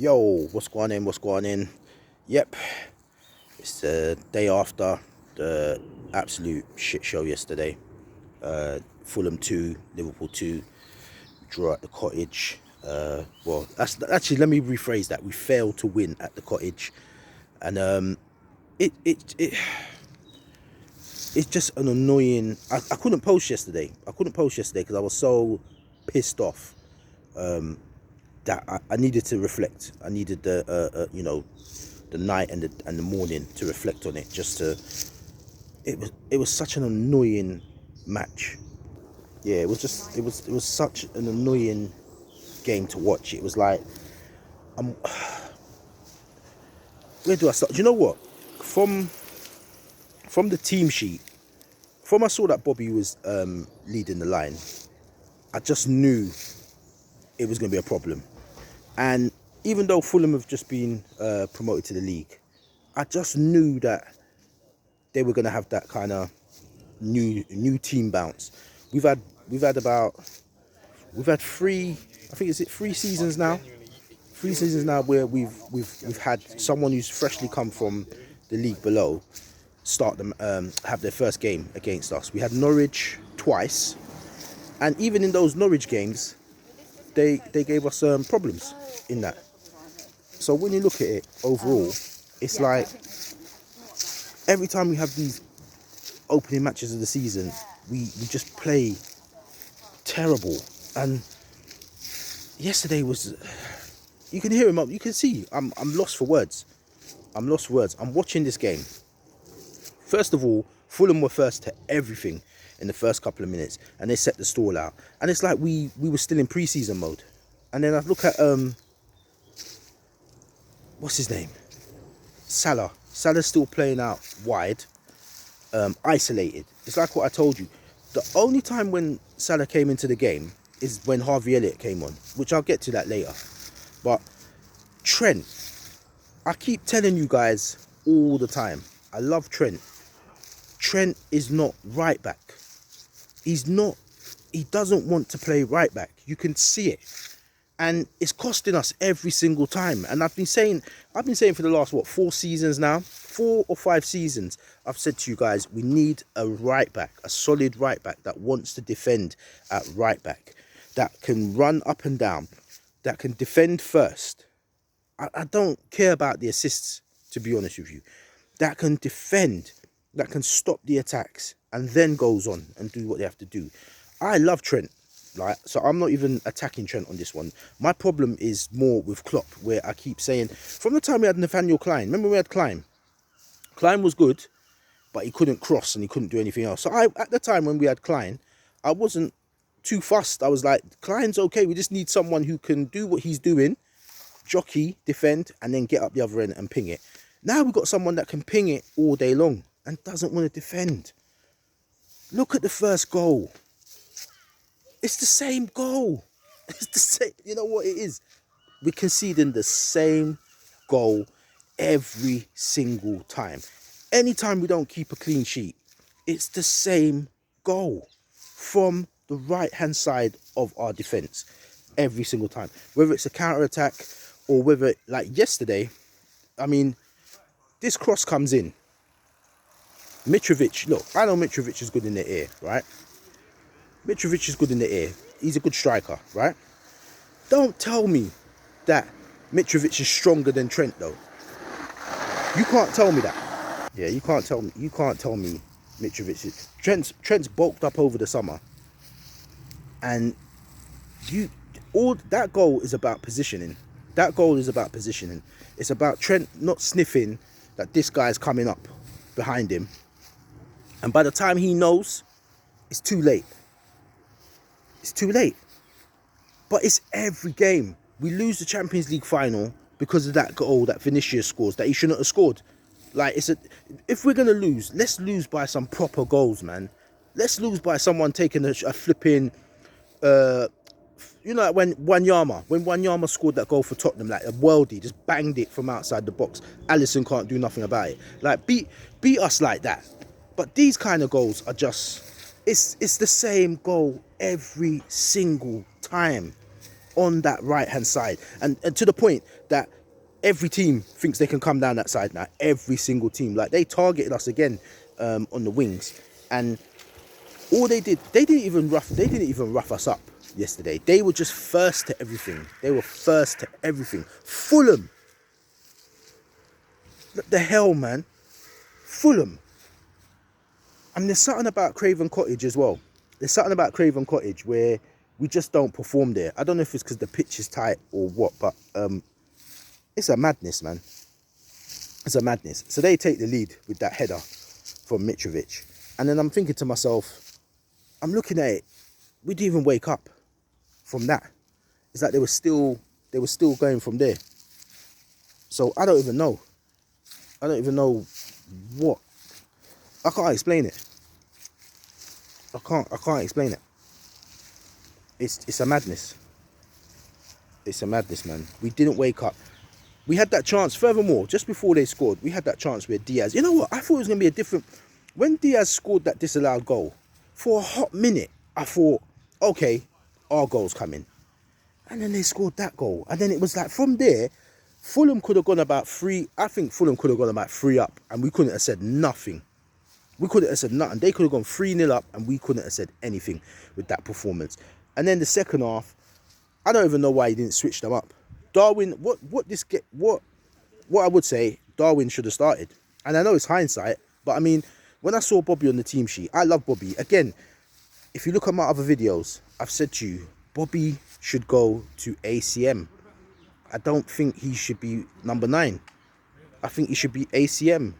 Yo, what's going on? What's going on? Yep, it's the day after the absolute shit show yesterday. Fulham 2, Liverpool 2, draw at the Cottage. Well, that's actually, let me rephrase that. We failed to win at the Cottage, and it it it it's just an annoying. I couldn't post yesterday. I couldn't post yesterday because I was so pissed off that I needed to reflect. I needed the night and the morning to reflect on it. Just to it was such an annoying match. Yeah, it was such an annoying game to watch. It was like, um, where do I start? Do you know what? From the team sheet, from I saw that Bobby was leading the line, I just knew it was going to be a problem. And even though Fulham have just been promoted to the league, I just knew that they were going to have that kind of new team bounce. We've had we've had about we've had three, I think, is it 3 seasons now? 3 seasons now where we've had someone who's freshly come from the league below start them have their first game against us. We had Norwich twice, and even in those Norwich games, they gave us problems in that. So when you look at it overall, it's like every time we have these opening matches of the season, we just play terrible. And yesterday was, you can hear him up, you can see I'm lost for words. I'm lost for words. I'm watching this game. First of all, Fulham were first to everything in the first couple of minutes, and they set the stall out. And it's like we were still in pre-season mode. And then I look at what's his name? Salah. Salah's still playing out wide, isolated. It's like what I told you. The only time when Salah came into the game is when Harvey Elliott came on, which I'll get to that later. But Trent, I keep telling you guys all the time, I love Trent. Trent is not right back. He doesn't want to play right back. You can see it. And it's costing us every single time. And I've been saying for the last, 4 seasons now? 4 or 5 seasons, I've said to you guys, we need a right back, a solid right back that wants to defend at right back, that can run up and down, that can defend first. I don't care about the assists, to be honest with you. That can defend, that can stop the attacks, and then goes on and do what they have to do. I love Trent. Like, so I'm not even attacking Trent on this one. My problem is more with Klopp, where I keep saying, from the time we had Nathaniel Klein, remember we had Klein? Klein was good, but he couldn't cross and he couldn't do anything else. So at the time when we had Klein, I wasn't too fussed. I was like, Klein's okay. We just need someone who can do what he's doing, jockey, defend, and then get up the other end and ping it. Now we've got someone that can ping it all day long and doesn't want to defend. Look at the first goal. It's the same goal. It's the same. You know what it is? We're conceding the same goal every single time. Anytime we don't keep a clean sheet, it's the same goal from the right-hand side of our defence every single time. Whether it's a counter-attack or whether, like yesterday, I mean, this cross comes in. Mitrovic, look, I know Mitrovic is good in the air, right? Mitrovic is good in the air. He's a good striker, right? Don't tell me that Mitrovic is stronger than Trent, though. You can't tell me that. Yeah, you can't tell me. You can't tell me Mitrovic is. Trent's bulked up over the summer, and all that goal is about positioning. That goal is about positioning. It's about Trent not sniffing that this guy's coming up behind him, and by the time he knows, it's too late. It's too late. But it's every game. We lose the Champions League final because of that goal that Vinicius scores that he shouldn't have scored. Like, if we're going to lose, let's lose by some proper goals, man. Let's lose by someone taking a flipping, like when Wanyama scored that goal for Tottenham, like a worldie, just banged it from outside the box. Alisson can't do nothing about it. Like, beat us like that. But these kind of goals are just, it's the same goal every single time. on that right-hand side. And to the point that every team thinks they can come down that side now. Every single team. Like, they targeted us again on the wings. And all they didn't even rough us up yesterday. They were just first to everything. They were first to everything. Fulham. What the hell, man? Fulham. And there's something about Craven Cottage as well. There's something about Craven Cottage where we just don't perform there. I don't know if it's because the pitch is tight or what, but it's a madness, man. It's a madness. So they take the lead with that header from Mitrovic. And then I'm thinking to myself, I'm looking at it, we didn't even wake up from that. It's like they were still going from there. So I don't even know. I don't even know what. I can't explain it. I can't explain it. It's a madness. It's a madness, man. We didn't wake up. We had that chance. Furthermore, just before they scored, we had that chance where Diaz. You know what? I thought it was going to be a different. When Diaz scored that disallowed goal, for a hot minute, I thought, okay, our goal's coming. And then they scored that goal. And then it was like, from there, Fulham could have gone about 3. I think Fulham could have gone about 3 up, and we couldn't have said nothing. We couldn't have said nothing. They could have gone 3-0 up, and we couldn't have said anything with that performance. And then the second half, I don't even know why he didn't switch them up. Darwin, what I would say, Darwin should have started. And I know it's hindsight, but I mean, when I saw Bobby on the team sheet, I love Bobby. Again, if you look at my other videos, I've said to you, Bobby should go to ACM. I don't think he should be number 9. I think he should be ACM,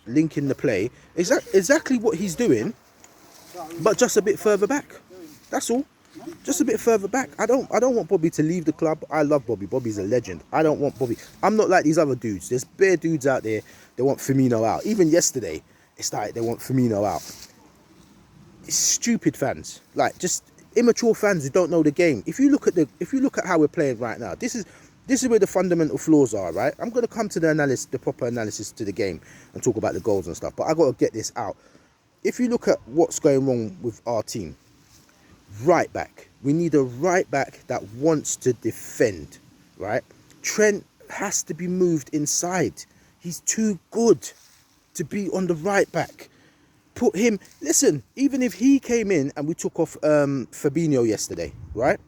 linking the play. Exactly what he's doing, but just a bit further back. That's all. Just a bit further back. I don't want Bobby to leave the club. I love Bobby. Bobby's a legend. I don't want Bobby. I'm not like these other dudes. There's bare dudes out there, they want Firmino out. Even yesterday, it's like they want Firmino out. It's stupid fans. Like, just immature fans who don't know the game. If you look at how we're playing right now, this is where the fundamental flaws are, right? I'm going to come to the proper analysis to the game and talk about the goals and stuff, but I got to get this out. If you look at what's going wrong with our team, right back. We need a right back that wants to defend, right? Trent has to be moved inside. He's too good to be on the right back. Put him, listen, even if he came in and we took off Fabinho yesterday, right?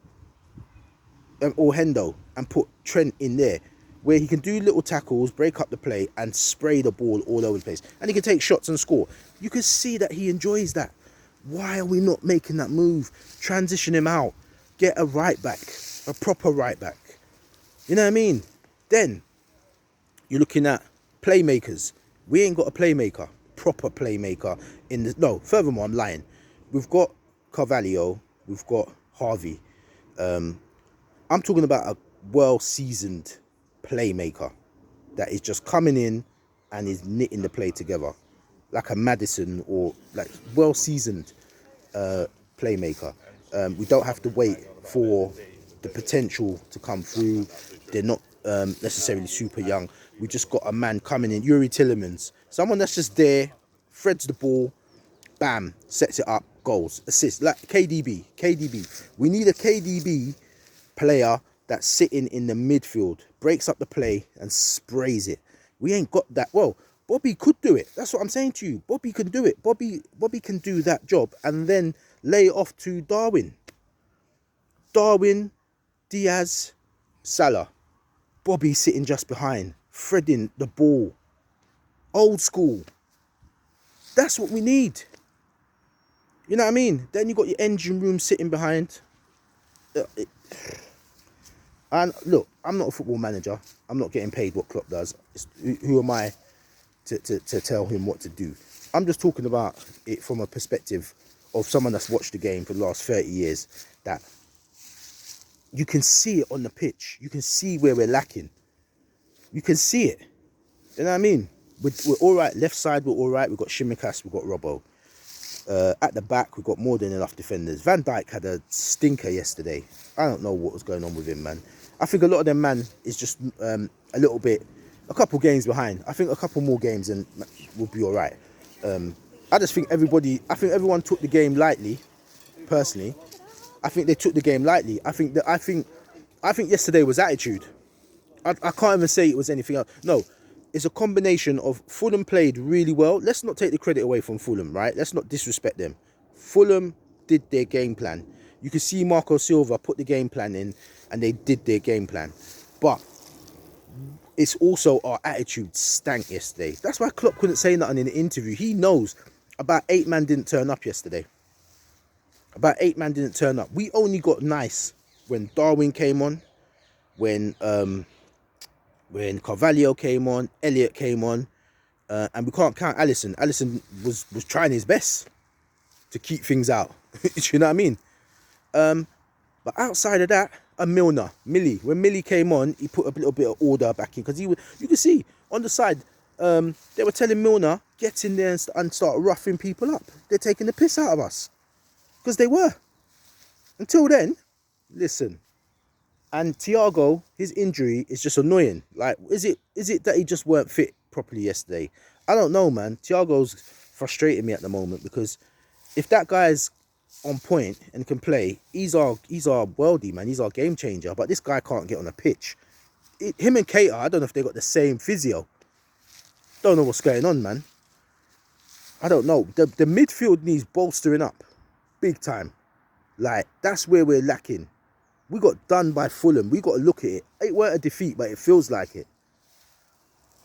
Or Hendo, and put Trent in there, where he can do little tackles, break up the play, and spray the ball all over the place. And he can take shots and score. You can see that he enjoys that. Why are we not making that move? Transition him out. Get a right back. A proper right back. You know what I mean? Then, you're looking at playmakers. We ain't got a playmaker. Proper playmaker. Furthermore, I'm lying. We've got Carvalho. We've got Harvey. I'm talking about a well-seasoned playmaker that is just coming in and is knitting the play together. Like a Madison, or like well-seasoned playmaker. We don't have to wait for the potential to come through. They're not necessarily super young. We just got a man coming in, Yuri Tillemans, someone that's just there, threads the ball, bam, sets it up, goals, assists, like KDB. We need a KDB player that's sitting in the midfield, breaks up the play and sprays it. We ain't got that. Well, Bobby could do it. That's what I'm saying to you. Bobby can do it. Bobby can do that job and then lay it off to Darwin. Darwin, Diaz, Salah. Bobby sitting just behind, threading the ball. Old school. That's what we need. You know what I mean? Then you got your engine room sitting behind. And look, I'm not a football manager. I'm not getting paid what Klopp does. Who am I to tell him what to do? I'm just talking about it from a perspective of someone that's watched the game for the last 30 years, that you can see it on the pitch. You can see where we're lacking. You can see it. You know what I mean? We're all right. Left side, we're all right. We've got Shimikas, we've got Robbo. At the back, we've got more than enough defenders. Van Dijk had a stinker yesterday. I don't know what was going on with him, man. I think a lot of them, man, is just a couple games behind. I think a couple more games and we'll be all right. I just think everyone took the game lightly, personally. I think they took the game lightly. I think I think yesterday was attitude. I can't even say it was anything else. No, it's a combination of Fulham played really well. Let's not take the credit away from Fulham, right? Let's not disrespect them. Fulham did their game plan. You can see Marco Silva put the game plan in and they did their game plan. But it's also our attitude stank yesterday. That's why Klopp couldn't say nothing in the interview. He knows about 8 men didn't turn up yesterday. About 8 men didn't turn up. We only got nice when Darwin came on, when Carvalho came on, Elliot came on, and we can't count Alisson. Alisson was trying his best to keep things out. Do you know what I mean? But outside of that, Millie. When Millie came on, he put a little bit of order back in because you can see on the side, they were telling Milner, get in there and start roughing people up. They're taking the piss out of us because they were. Until then, listen. And Thiago, his injury is just annoying. Like, is it that he just weren't fit properly yesterday? I don't know, man. Thiago's frustrating me at the moment because if that guy's on point and can play, he's our worldie, man. He's our game changer. But this guy can't get on a pitch. Him and Keita, I don't know if they got the same physio. Don't know what's going on, man. I don't know. The midfield needs bolstering up, big time. Like, that's where we're lacking. We got done by Fulham. We got to look at it. It weren't a defeat, but it feels like it.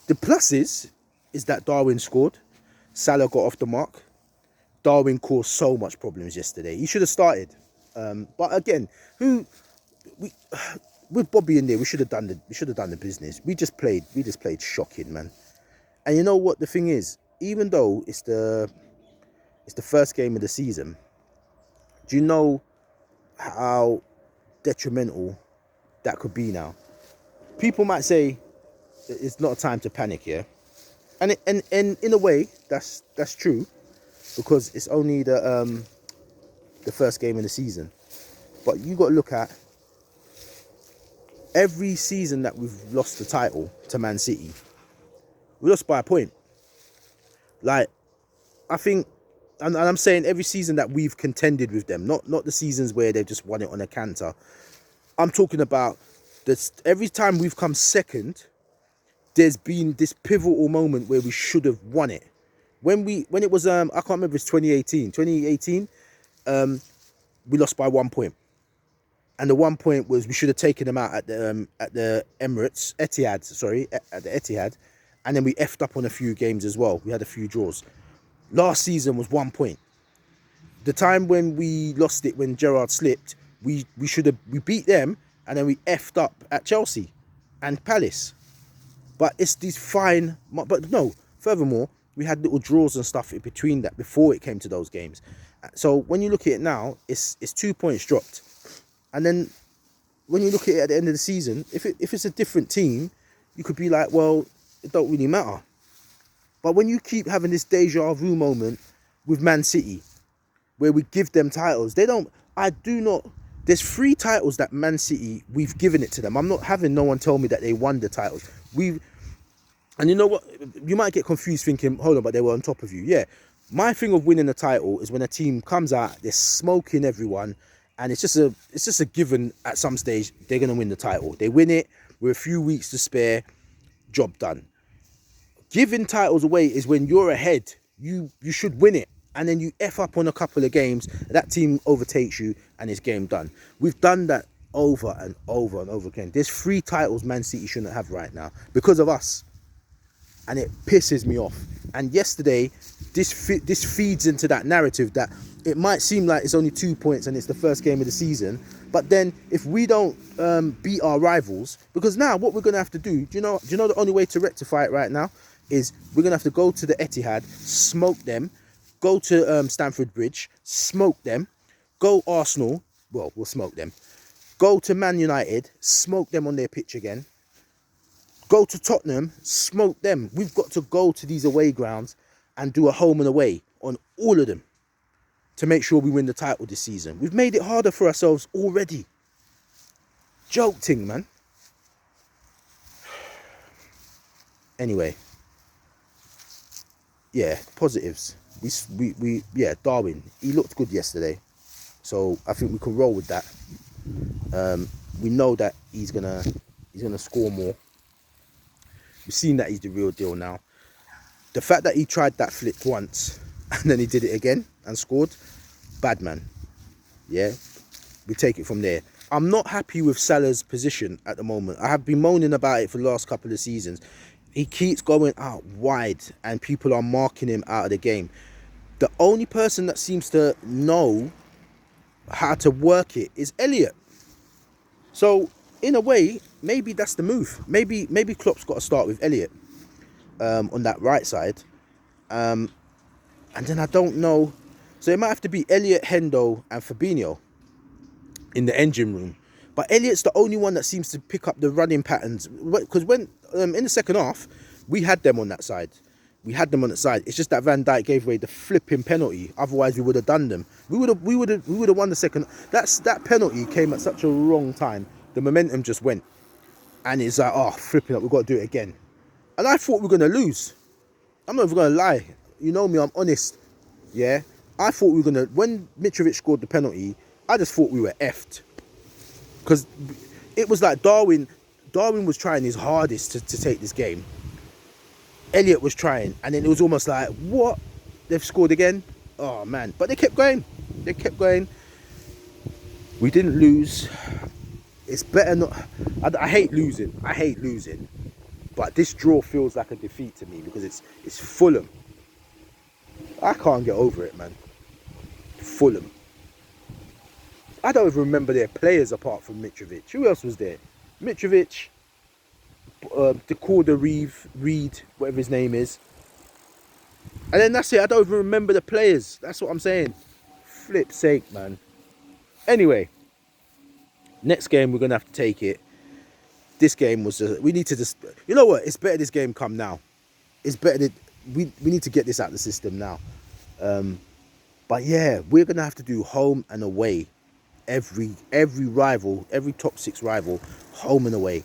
The pluses is that Darwin scored. Salah got off the mark. Darwin caused so much problems yesterday. He should have started. But again, with Bobby in there, we should have done the business. We just played shocking, man. And you know what the thing is? Even though it's the first game of the season, do you know how detrimental that could be now? People might say it's not a time to panic, yeah, and in a way that's true because it's only the first game of the season. But you got to look at every season that we've lost the title to Man City, we lost by a point. Like, I think, and I'm saying every season that we've contended with them, not the seasons where they've just won it on a canter. I'm talking about this. Every time we've come second, there's been this pivotal moment where we should have won it. When it was I can't remember, it's 2018. 2018, we lost by 1 point, and the 1 point was we should have taken them out at the Etihad, and then we effed up on a few games as well. We had a few draws. Last season was 1 point. The time when we lost it, when Gerrard slipped, we beat them, and then we effed up at Chelsea and Palace. But it's these fine. But no, furthermore, we had little draws and stuff in between that before it came to those games. So when you look at it now, it's 2 points dropped. And then when you look at it at the end of the season, if it's a different team, you could be like, well, it don't really matter. But when you keep having this deja vu moment with Man City, where we give them titles, there's 3 titles that Man City, we've given it to them. I'm not having no one tell me that they won the titles. And you know what? You might get confused thinking, hold on, but they were on top of you. Yeah. My thing of winning a title is when a team comes out, they're smoking everyone, and it's just a given at some stage they're going to win the title. They win it with a few weeks to spare, job done. Giving titles away is when you're ahead. You should win it. And then you F up on a couple of games, that team overtakes you, and it's game done. We've done that over and over and over again. There's 3 titles Man City shouldn't have right now because of us. And it pisses me off. And yesterday, this feeds into that narrative that it might seem like it's only 2 points and it's the first game of the season. But then if we don't beat our rivals, because now what we're going to have to do, do you know the only way to rectify it right now is we're going to have to go to the Etihad, smoke them, go to Stamford Bridge, smoke them, go Arsenal, well, we'll smoke them, go to Man United, smoke them on their pitch again, go to Tottenham, smoke them. We've got to go to these away grounds and do a home and away on all of them to make sure we win the title this season. We've made it harder for ourselves already. Joking, man. Anyway, yeah, positives. Yeah, Darwin, he looked good yesterday, so I think we can roll with that. We know that he's gonna score more. We've seen that he's the real deal now. The fact that he tried that flick once and then he did it again and scored, bad man. Yeah, we take it from there. I'm not happy with Salah's position at the moment. I have been moaning about it for the last couple of seasons. He keeps going out wide and people are marking him out of the game. The only person that seems to know how to work it is Elliot. So in a way, maybe that's the move. Maybe Klopp's got to start with Elliot on that right side. And then I don't know. So it might have to be Elliot, Hendo and Fabinho in the engine room. But Elliot's the only one that seems to pick up the running patterns. Because when in the second half, we had them on that side. It's just that Van Dijk gave away the flipping penalty. Otherwise, we would have done them. We would have won the second. That penalty came at such a wrong time. The momentum just went, and it's like, oh, flipping up. We've got to do it again. And I thought we were going to lose. I'm not even going to lie. You know me, I'm honest. Yeah, I thought we were going to. When Mitrovic scored the penalty, I just thought we were effed. Because it was like Darwin was trying his hardest to take this game. Elliot was trying, and then it was almost like, what? They've scored again? Oh, man. But they kept going. We didn't lose. It's better not. I hate losing. But this draw feels like a defeat to me because it's Fulham. I can't get over it, man. Fulham. I don't even remember their players apart from Mitrovic. Who else was there? Mitrovic, Decorda Reed, whatever his name is. And then that's it. I don't even remember the players. That's what I'm saying. Flip's sake, man. Anyway, next game we're going to have to take it. This game was we need to just, you know what? It's better this game come now. It's better that we need to get this out of the system now. But yeah, we're going to have to do home and away. Every rival, every top 6 rival, home and away.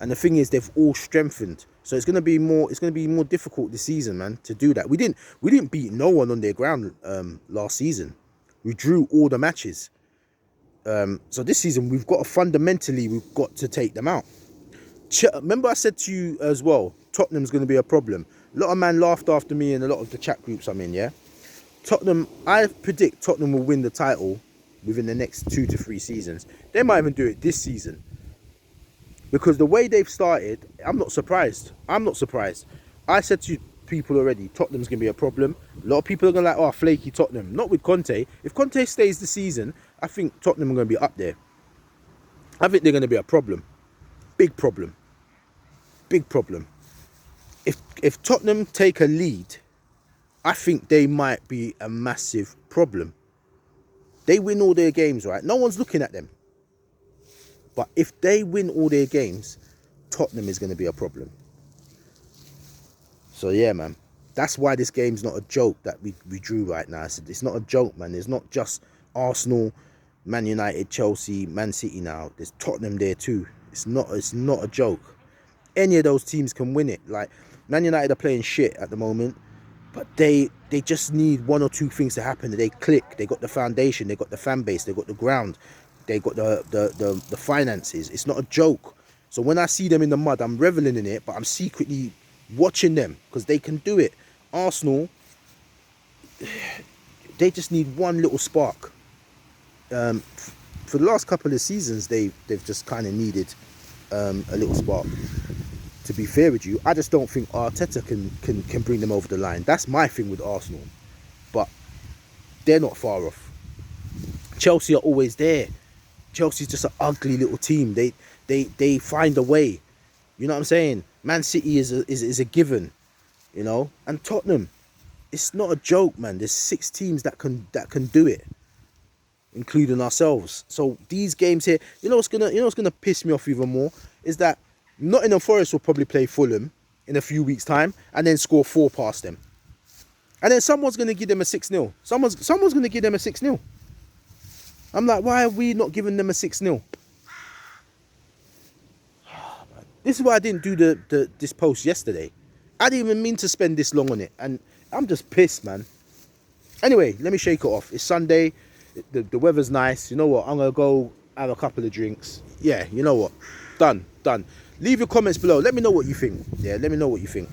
And the thing is, they've all strengthened, so it's going to be more difficult this season, man, to do that. We didn't beat no one on their ground last season. We drew all the matches. So this season we've got to take them out. Remember I said to you as well, Tottenham's going to be a problem. A lot of man laughed after me in a lot of the chat groups I'm in. Yeah, Tottenham. I predict Tottenham will win the title within the next 2 to 3 seasons. They might even do it this season. Because the way they've started, I'm not surprised. I said to people already, Tottenham's going to be a problem. A lot of people are going to like, oh, flaky Tottenham. Not with Conte. If Conte stays the season, I think Tottenham are going to be up there. I think they're going to be a problem. Big problem. If Tottenham take a lead, I think they might be a massive problem. They win all their games, right? No one's looking at them. But if they win all their games, Tottenham is going to be a problem. So yeah, man. That's why this game's not a joke that we drew right now. It's not a joke, man. There's not just Arsenal, Man United, Chelsea, Man City now. There's Tottenham there too. It's not a joke. Any of those teams can win it. Like, Man United are playing shit at the moment. But they just need 1 or 2 things to happen. They click. They got the foundation. They got the fan base. They got the ground. They got the finances. It's not a joke. So when I see them in the mud, I'm reveling in it. But I'm secretly watching them because they can do it. Arsenal, they just need one little spark. For the last couple of seasons, they've just kind of needed a little spark. To be fair with you, I just don't think Arteta can bring them over the line. That's my thing with Arsenal. But they're not far off. Chelsea are always there. Chelsea's just an ugly little team. They find a way. You know what I'm saying? Man City is a given. You know? And Tottenham, it's not a joke, man. There's 6 teams that can do it, including ourselves. So these games here, you know what's gonna piss me off even more is that Nottingham Forest will probably play Fulham in a few weeks' time and then score 4 past them. And then someone's going to give them a 6-0. Someone's going to give them a 6-0. I'm like, why are we not giving them a 6-0? This is why I didn't do this post yesterday. I didn't even mean to spend this long on it. And I'm just pissed, man. Anyway, let me shake it off. It's Sunday. The weather's nice. You know what? I'm going to go have a couple of drinks. Yeah, you know what? Done. Leave your comments below. Let me know what you think. Yeah, let me know what you think.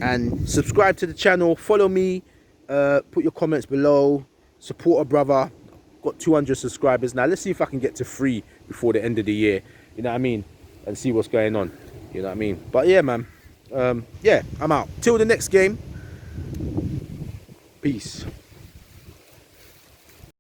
And subscribe to the channel. Follow me. Put your comments below. Support a brother. Got 200 subscribers now. Let's see if I can get to 3 before the end of the year. You know what I mean? And see what's going on. You know what I mean? But yeah, man. Yeah, I'm out. Till the next game. Peace.